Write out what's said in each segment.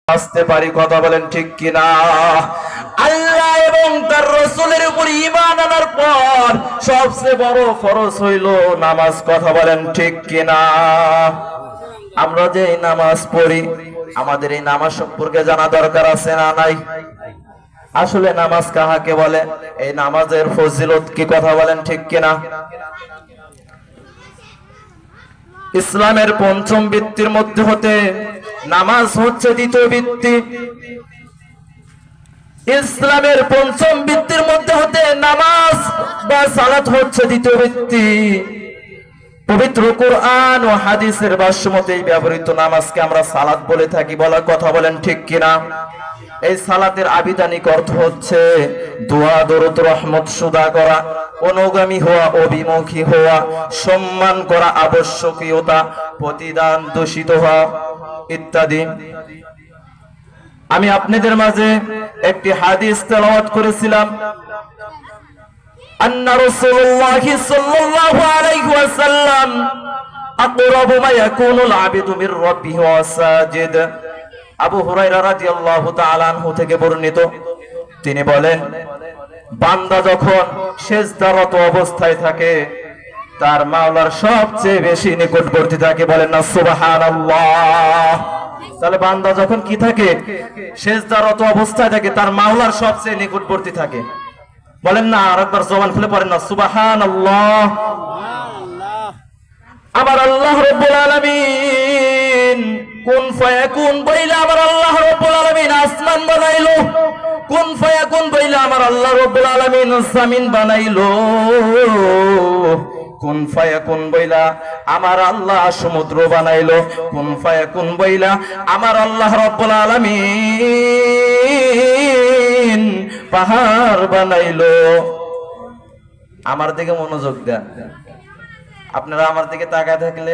আসতে পারি, কথা বলেন ঠিক কিনা? আল্লাহ এবং তার রাসূলের উপর ঈমান আনার পর সবচেয়ে বড় ফরজ হইল নামাজ, কথা বলেন ঠিক কিনা? আমরা যে এই নামাজ পড়ি, আমাদের এই নামাজ সম্পর্কে জানা দরকার আছে না নাই? আসলে নামাজ কাহাকে বলে, এই নামাজের ফজিলত কি, কথা বলেন ঠিক কিনা? ইসলামের পঞ্চম ভিত্তির মধ্যে হতে নামাজ হচ্ছে দ্বিতীয় ভিত্তি। ইসলামের পঞ্চম ভিত্তির মধ্যে হতে নামাজ বা সালাত হচ্ছে দ্বিতীয় ভিত্তি। পবিত্র কুরআন ও হাদিসের ভাষ্যমতে ব্যবহৃত নামাজকে আমরা সালাত বলে থাকি, বলার কথা বলেন ঠিক কিনা? এই সালাতের আবিধানিক অর্থ হচ্ছে দোয়া, দরুদ, রহমত সুদা করা, অনুগামী হওয়া, অভিমুখী হওয়া, সম্মান করা, আবশ্যকীয়তা, প্রতিদান, দূষিত হওয়া ইত্যাদি। আমি আপনাদের মাঝে একটি হাদিস তেলাওয়াত করেছিলাম। আন্না রাসূলুল্লাহ সাল্লাল্লাহু আলাইহি ওয়াসাল্লাম আকরাবু মা ইয়াকুনুল আবিদু মির রাব্বিহি ওয়া সাজিদ। আবু হুরায়রা রাদিয়াল্লাহু তাআলা আনহু থেকে বর্ণিত, তিনি বলেন, বান্দা যখন সিজদারত অবস্থায় থাকে তার মাওলার সবচেয়ে বেশি নিকটবর্তী থাকে, বলেন না সুবহানাল্লাহ। তাহলে বান্দা যখন কি থাকে, সিজদারত অবস্থায় থাকে, তার মাওলার সবচেয়ে নিকটবর্তী থাকে, বলেন না আরেকবার জবান খুলে পড়েন না সুবহানাল্লাহ। আমার আল্লাহ রাব্বুল আলামিন কুন ফায়াকুন বইলা আমার আল্লাহ রাব্বুল আলামিন আসমান বানাইলো, কুন ফায়াকুন বইলা আমার আল্লাহ রাব্বুল আলামিন জমিন বানাইলো, কুন ফায়াকুন বইলা আমার আল্লাহ সমুদ্র বানাইলো, কুন ফায়াকুন বইলা আমার আল্লাহ রাব্বুল আলামিন পাহাড় বানাইলো। আমার দিকে মনোযোগ দেন। আপনারা আমার দিকে তাকায় থাকলে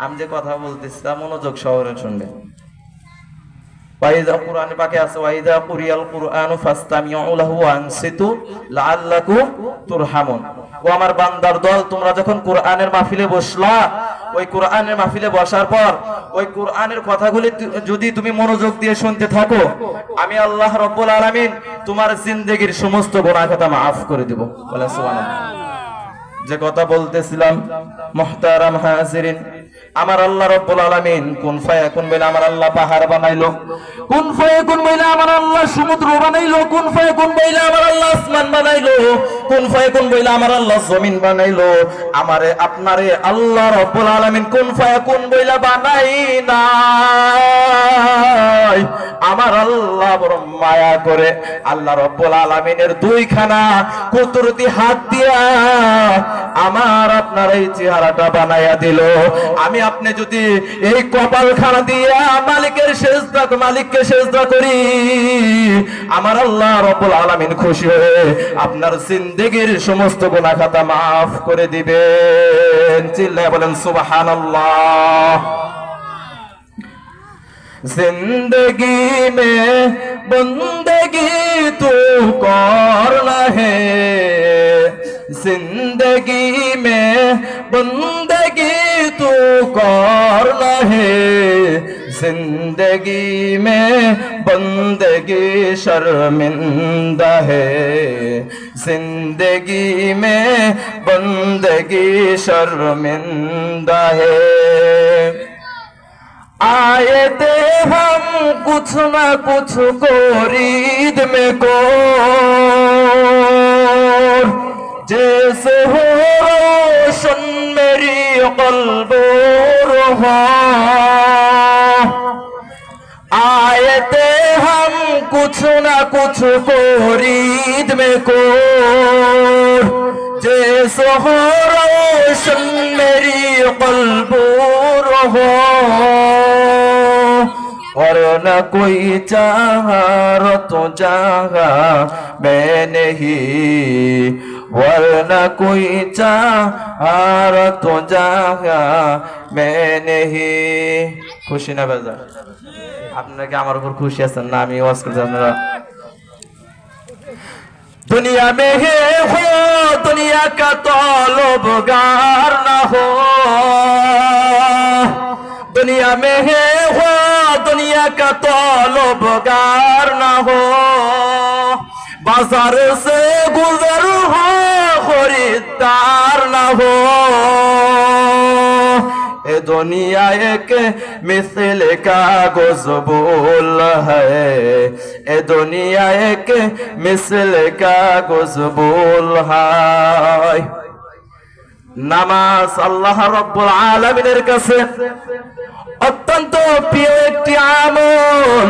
আমি যে কথা বলতেছি তা মনোযোগ সহকারে শুনবেন। ওয়াইদা কুরআনে পাকে আছে, ওয়াইদা কুরিয়াল কুরআনু ফাসতামিউ লাহু ওয়া আনসিতু লাআল্লাকুম তুরহামুন। ও আমার বান্দার দল, তোমরা যখন কোরআনের মাহফিলে বসলা, ওই কোরআনের মাহফিলে বসার পর ওই কোরআনের কথাগুলি যদি তুমি মনোযোগ দিয়ে শুনতে থাকো, আমি আল্লাহ রাব্বুল আলামিন তোমার জিন্দেগীর সমস্ত গুনাহ খাতা মাফ করে দেব। বলেন সুবহানাল্লাহ। যে কথা বলতেছিলাম, মুহতারাম হাজিরিন, আমার আল্লাহ রাব্বুল আলামিন কুন ফায়াকুন বলে আমার আল্লাহ পাহাড় বানাইলো, কুন ফায়াকুন বলে আমার আল্লাহ সমুদ্র বানাইলো, কুন ফায়াকুন বলে আমার আল্লাহ আসমান বানাইলো, কুন ফায়াকুন বলে আমার আল্লাহ জমিন বানাইলো। আমারে আপনারে আল্লাহ রাব্বুল আলামিন কুন ফায়াকুন বলে বানাই নাই। আমার আল্লাহ বড় মায়া করে আল্লাহ রাব্বুল আলামিনের দুইখানা কুদরতি হাত দিয়া আমার আপনার এই চেহারাটা বানাইয়া দিল। আমি আপনি যদি এই কপালখানা দিয়া মালিককে সেজদা করি, আমার আল্লাহ রাব্বুল আলামিন খুশি হয়ে আপনার জিন্দেগীর সমস্ত গুনাহ খাতা মাফ করে দিবেন। চিল্লায় বলেন সুবহানাল্লাহ। जिंदगी में बंदगी तू करना है, जिंदगी में बंदगी तू करना है, जिंदगी में बंदगी शर्मिंदा है, जिंदगी में बंदगी शर्मिंदा है। आए थे हम कुछ ना कुछ खरीद में को, जैसे हो रोशन मेरी क़ल्ब रूहा। आए थे हम कुछ ना कुछ खरीद में को, जैसे हो रोशन मेरी क़ल्ब रूहा। और न कोई चाहा तो चाहा मैं नहीं, वरना कोई चाहा तो चाहा मैं नहीं। খুশি না বাজার? আপনারা কি আমার উপর খুশি আছেন না? আমি ওয়াজ করছি, আপনারা दुनिया में है हो दुनिया का तलबगार ना हो, दुनिया में है हो दुनिया का तलबगार ना हो बाजार से गुजर हो खरीदार ना हो ए दुनिया एक मिसल कागज बोल है ए दुनिया एक मिसल कागज बोल है নামাজ আল্লাহ রাব্বুল আলামিনের কাছে অত্যন্ত প্রিয় একটি আমল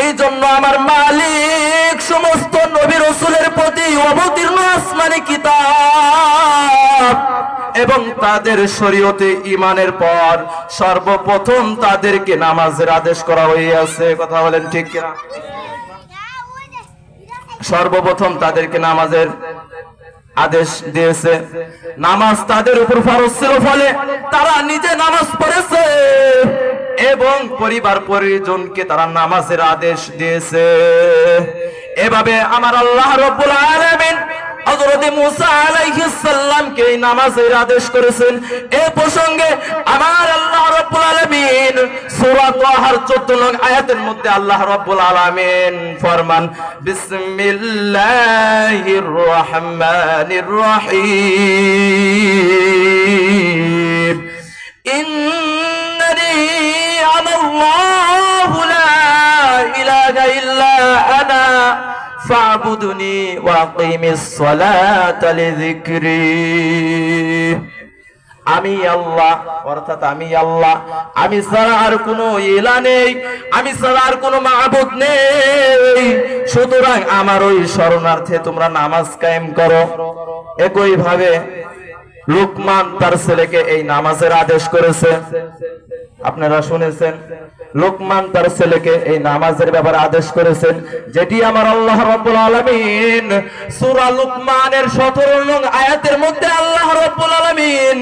এই জন্য আমার মালিক সমস্ত নবী রাসূলের প্রতি অবতীর্ণ আসমানী কিতাব এবং তাদের শরীয়তে ঈমানের পর সর্বপ্রথম তাদেরকে নামাজের আদেশ করা হয়েছে কথা বলেন ঠিক কিনা সর্বপ্রথম তাদেরকে নামাজের আদেশ দিয়েছে নামাজ তাদের উপর ফরজ ছিল ফলে তারা নিজে নামাজ পড়েছে এবং পরিবার পরিজনকে তারা নামাজের আদেশ দিয়েছে এভাবে আমার আল্লাহ রাব্বুল আলামিন হযরত মুসা আলাইহিস সালামকে এই নামাজের আদেশ করেছেন এই প্রসঙ্গে আমার আল্লাহ রাব্বুল আলামিন সূরা তাহার 14 নং আয়াতের মধ্যে আল্লাহ রাব্বুল আলামিন ফরমান বিসমিল্লাহির রহমানির রহিম ইন্নানি আনাল্লাহু লা ইলাহা ইল্লা আনা ফাবুদুনি ওয়াকিমিস সালাতা লিযিকরি আমি আল্লাহ অর্থাৎ আমি আল্লাহ আমি ছাড়া আর কোনো ইলাহ নেই আমি ছাড়া আর কোনো মাবুদ নেই সুতরাং আমার ওই শরণার্থে তোমরা নামাজ কায়েম করো একই ভাবে লুকমান তার ছেলেকে এই নামাজের আদেশ করেছে আপনারা শুনেছেন লুকমান তার ছেলেকে এই নামাজের ব্যাপারে আদেশ করেছেন যেটি আমার আল্লাহ রাব্বুল আলামিন সূরা লুকমানের 17 নং আয়াতের মধ্যে আল্লাহ রাব্বুল আলামিন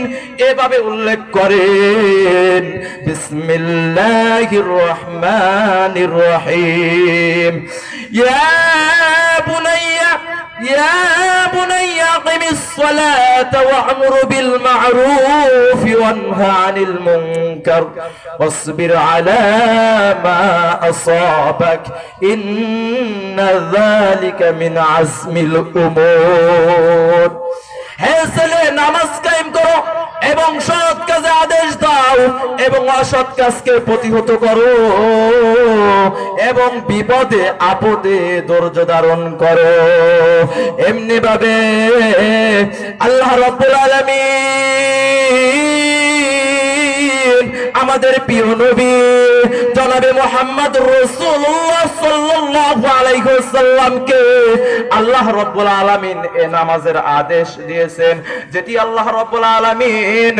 এভাবে উল্লেখ করেন বিসমিল্লাহির রহমানির রহিম يا بني أقم الصلاة وأمر بالمعروف وانهى عن المنكر واصبر على ما أصابك إن ذلك من عزم الأمور হে ছেলে নামাজ কায়েম করো এবং সৎ কাজে আদেশ দাও এবং অসৎ কাজকে প্রতিহত করো এবং বিপদে আপদে ধৈর্য ধারণ করো এমনি ভাবে আল্লাহ রাব্বুল আলামিন আমাদের প্রিয় নবী জনাবে মুহাম্মদ রাসূলুল্লাহ সাল্লাল্লাহু আলাইহি ওয়াসাল্লামকে আল্লাহ রাব্বুল আলামিন এই নামাজের আদেশ দিয়েছেন যেটি আল্লাহ রাব্বুল আলামিন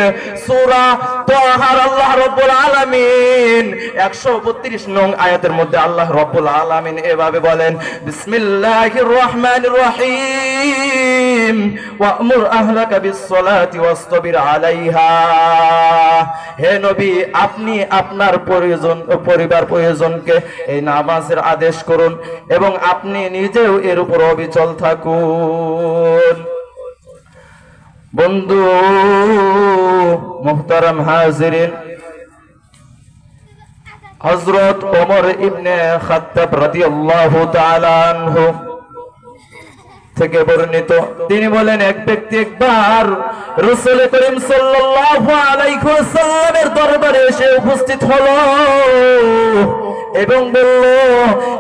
সূরা তাহার আল্লাহ রাব্বুল আলামিন 132 নং আয়াতের মধ্যে আল্লাহ রাব্বুল আলামিন এভাবে বলেন বিসমিল্লাহির রহমানির রহিম ওয়া'মুর আহলাকা বিস-সালাতি ওয়াসতাবির আলাইহা হে নবী আপনি আপনার পরিবার পরিজনকে এই নামাজের আদেশ করুন এবং আপনি নিজেও এর উপর অবিচল থাকুন বন্ধু মুহতারাম হাজিরিন হযরত ওমর ইবনে খাত্তাব রাদিয়াল্লাহু তাআলা আনহু থেকে বর্ণিত তিনি বলেন এক ব্যক্তি একবার রাসূল করিম সাল্লাল্লাহু আলাইহি ওয়াসাল্লামের দরবারে এসে উপস্থিত হলো এবং বলল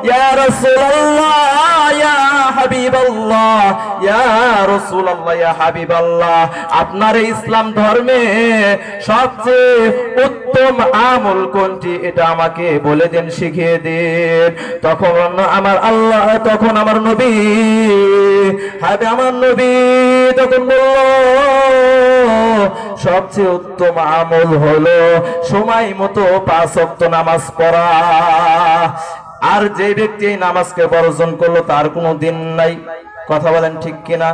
ইয়া রাসূলুল্লাহ ইয়া হাবিবাল্লাহ ইয়া রাসূলুল্লাহ ইয়া হাবিবাল্লাহ আপনার ইসলাম ধর্মে সবচেয়ে উত্তম আমল কোনটি এটা আমাকে বলে দেন শিখিয়ে দিন তখন আমার নবী আমার নবী তখন বলল সবচেয়ে উত্তম আমল হলো সময় মতো 5 ওয়াক্ত নামাজ পড়া আর যে ব্যক্তি এই নামাজকে বর্জন করলো তার কোনো দিন নাই কথা বলেন ঠিক কিনা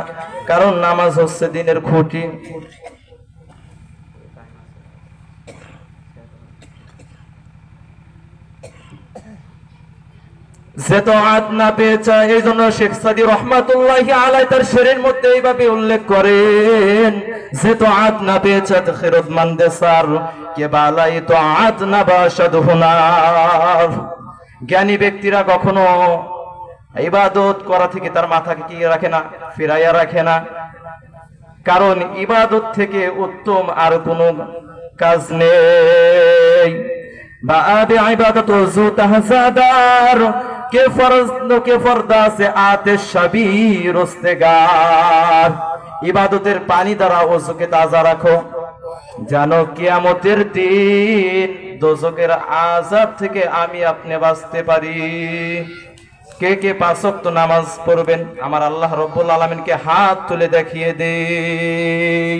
কারণ নামাজ হচ্ছে দিনের খুঁটি যে তাআত না পেয়েছে, এই জন্য শেখ সাদী রহমাতুল্লাহি আলাইহি তার শেরের মধ্যে এইভাবে উল্লেখ করেন, যে তাআত না পেয়েছে খিরদমন্দ সার কে বালাই তাআত না বাশাদ হুনার। জ্ঞানী ব্যক্তিরা কখনো ইবাদত করা থেকে তার মাথাকে কি রাখে না, ফিরাইয়া রাখে না, কারণ ইবাদত থেকে উত্তম আর কোনো কাজ নেই। বাআবে ইবাদত যু তাহজাদার কে ফরদা সে আতিশ শাবীর উস্তেগার। ইবাদতের পানি দ্বারা ওযুকে তাজা রাখো, জানো কিয়ামতের দিন দোজখের আযাব থেকে আমি আপনি বাঁচতে পারি। কে কে 5 ওয়াক্ত নামাজ পড়বেন আমার আল্লাহ রাব্বুল আলামিনকে হাত তুলে দেখিয়ে দেই।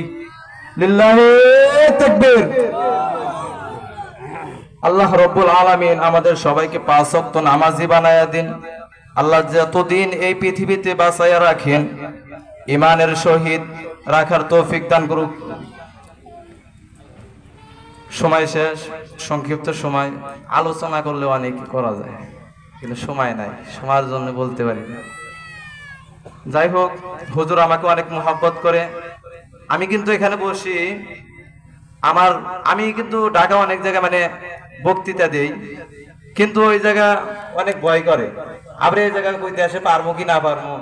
লিল্লাহি তাকবীর। আল্লাহ রাব্বুল আলামিন আমাদের সবাইকে 5 ওয়াক্ত নামাজি বানায়া দিন। আল্লাহ যতদিন এই পৃথিবীতে বাঁচায়া রাখেন ঈমানের সহিত রাখার তৌফিক দান করুক। সময় শেষ, সংক্ষিপ্ত সময়, আলোচনা করলে অনেক করা যায় কিন্তু সময় নাই, সময়ের জন্য বলতে পারি না। যাই হোক, হুজুর আমাকে অনেক মোহাব্বত করে। আমি কিন্তু এখানে বসি, আমি কিন্তু ঢাকা অনেক জায়গায় মানে বক্তৃতা দেই, কিন্তু ওই জায়গা অনেক ভয় করে, আবার এই জায়গা কইতে আসে পারবো কি না পারবো।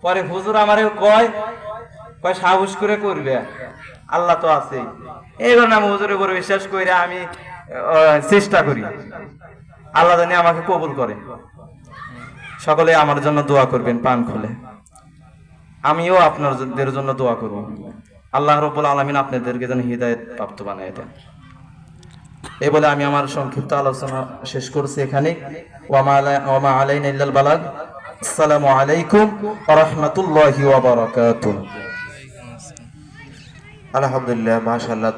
পরে হুজুর আমারে কয় সাহস করে করবে, আল্লাহ তো আছেই। এই কারণে আমি হুজুরের উপর বিশ্বাস করে আমি চেষ্টা করি, আল্লাহ জানি আমাকে কবুল করে। সকলে আমার জন্য দোয়া করবেন প্রাণ খুলে, আমিও আপনাদের জন্য দোয়া করব। আল্লাহ রাব্বুল আলামিন আপনাদেরকে যেন হিদায়াত প্রাপ্ত বানায় দেন। এই বলে আমি আমার সংক্ষিপ্ত আলোচনা শেষ করছি এখানে। ওয়া মা আলাইনা ইল্লাল বালাগ। আসসালামু আলাইকুম ওয়া রাহমাতুল্লাহি ওয়া বারাকাতুহু। আলহামদুলিল্লাহ, মাশাআল্লাহ।